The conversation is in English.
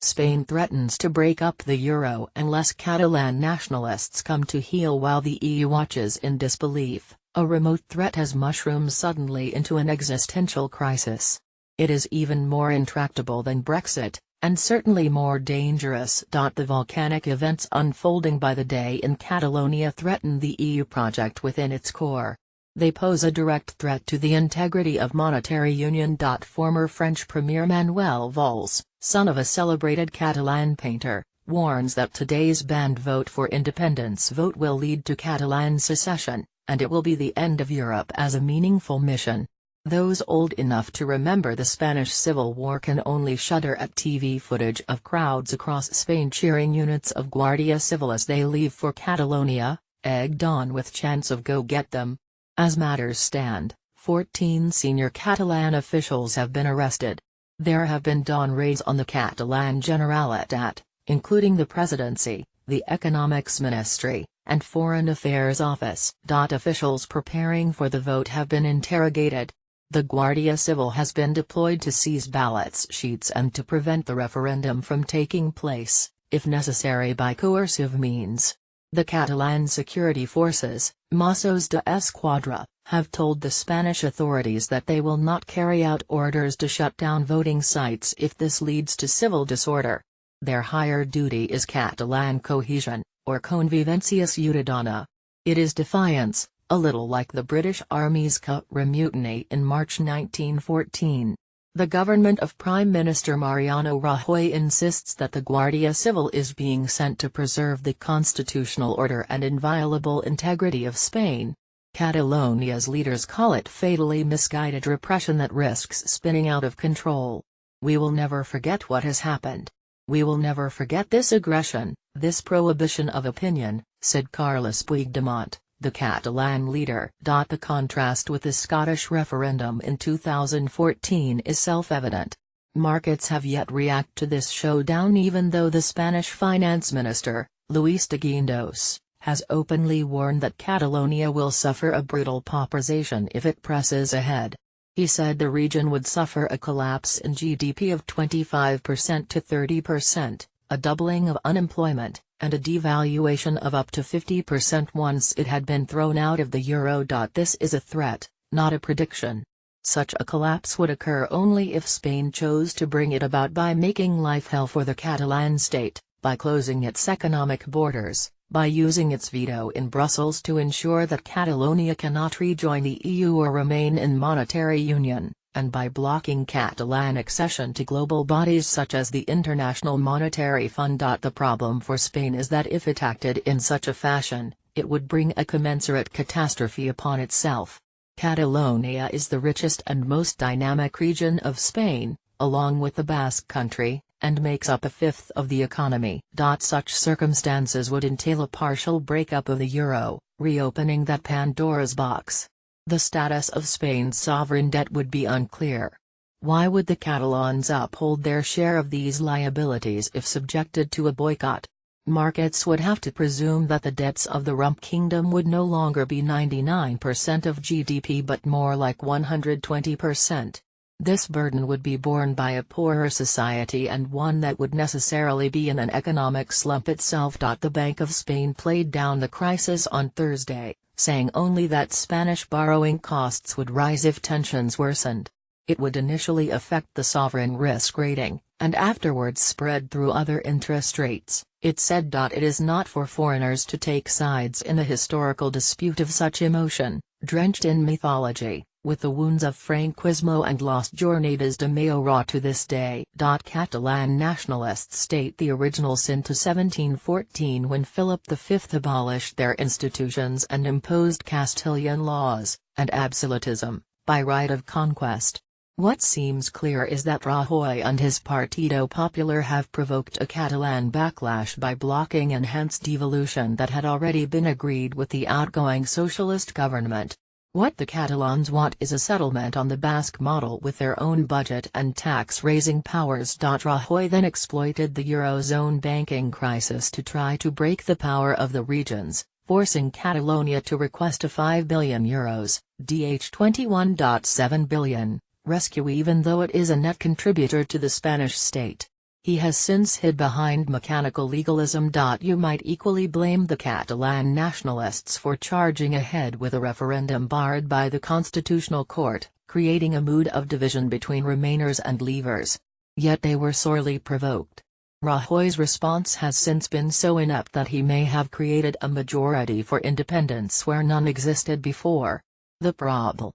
Spain threatens to break up the euro unless Catalan nationalists come to heel while the EU watches in disbelief. A remote threat has mushroomed suddenly into an existential crisis. It is even more intractable than Brexit, and certainly more dangerous. The volcanic events unfolding by the day in Catalonia threaten the EU project within its core. They pose a direct threat to the integrity of monetary union. Former French Premier Manuel Valls, son of a celebrated Catalan painter, warns that today's banned vote for independence vote will lead to Catalan secession, and it will be the end of Europe as a meaningful mission. Those old enough to remember the Spanish Civil War can only shudder at TV footage of crowds across Spain cheering units of Guardia Civil as they leave for Catalonia, egged on with chants of "Go get them." As matters stand, 14 senior Catalan officials have been arrested. There have been dawn raids on the Catalan Generalitat, including the presidency, the economics ministry, and foreign affairs office. Officials preparing for the vote have been interrogated. The Guardia Civil has been deployed to seize ballot sheets and to prevent the referendum from taking place, if necessary by coercive means. The Catalan security forces, Mossos d'Esquadra, have told the Spanish authorities that they will not carry out orders to shut down voting sites if this leads to civil disorder. Their higher duty is Catalan cohesion, or convivencia ciudadana. It is defiance, a little like the British Army's Cutrer Mutiny in March 1914. The government of Prime Minister Mariano Rajoy insists that the Guardia Civil is being sent to preserve the constitutional order and inviolable integrity of Spain. Catalonia's leaders call it fatally misguided repression that risks spinning out of control. "We will never forget what has happened. We will never forget this aggression, this prohibition of opinion," said Carles Puigdemont, the Catalan leader. The contrast with the Scottish referendum in 2014 is self-evident. Markets have yet react to this showdown even though the Spanish finance minister, Luis de Guindos, has openly warned that Catalonia will suffer a brutal pauperization if it presses ahead. He said the region would suffer a collapse in GDP of 25% to 30%, a doubling of unemployment, and a devaluation of up to 50% once it had been thrown out of the euro. This is a threat, not a prediction. Such a collapse would occur only if Spain chose to bring it about by making life hell for the Catalan state, by closing its economic borders, by using its veto in Brussels to ensure that Catalonia cannot rejoin the EU or remain in monetary union, and by blocking Catalan accession to global bodies such as the International Monetary Fund. The problem for Spain is that if it acted in such a fashion, it would bring a commensurate catastrophe upon itself. Catalonia is the richest and most dynamic region of Spain, along with the Basque Country, and makes up a fifth of the economy. Such circumstances would entail a partial breakup of the euro, reopening that Pandora's box. The status of Spain's sovereign debt would be unclear. Why would the Catalans uphold their share of these liabilities if subjected to a boycott? Markets would have to presume that the debts of the Rump Kingdom would no longer be 99% of GDP but more like 120%. This burden would be borne by a poorer society and one that would necessarily be in an economic slump itself. The Bank of Spain played down the crisis on Thursday, saying only that Spanish borrowing costs would rise if tensions worsened. It would initially affect the sovereign risk rating, and afterwards spread through other interest rates, it said. It is not for foreigners to take sides in a historical dispute of such emotion, drenched in mythology, with the wounds of Franquismo and Las Jornadas de Mayo raw to this day. Catalan nationalists state the original sin to 1714 when Philip V abolished their institutions and imposed Castilian laws, and absolutism, by right of conquest. What seems clear is that Rajoy and his Partido Popular have provoked a Catalan backlash by blocking enhanced devolution that had already been agreed with the outgoing socialist government. What the Catalans want is a settlement on the Basque model with their own budget and tax-raising powers. Rajoy then exploited the Eurozone banking crisis to try to break the power of the regions, forcing Catalonia to request a €5 billion, $21.7 billion, rescue even though it is a net contributor to the Spanish state. He has since hid behind mechanical legalism. You might equally blame the Catalan nationalists for charging ahead with a referendum barred by the Constitutional Court, creating a mood of division between Remainers and Leavers. Yet they were sorely provoked. Rajoy's response has since been so inept that he may have created a majority for independence where none existed before. The problem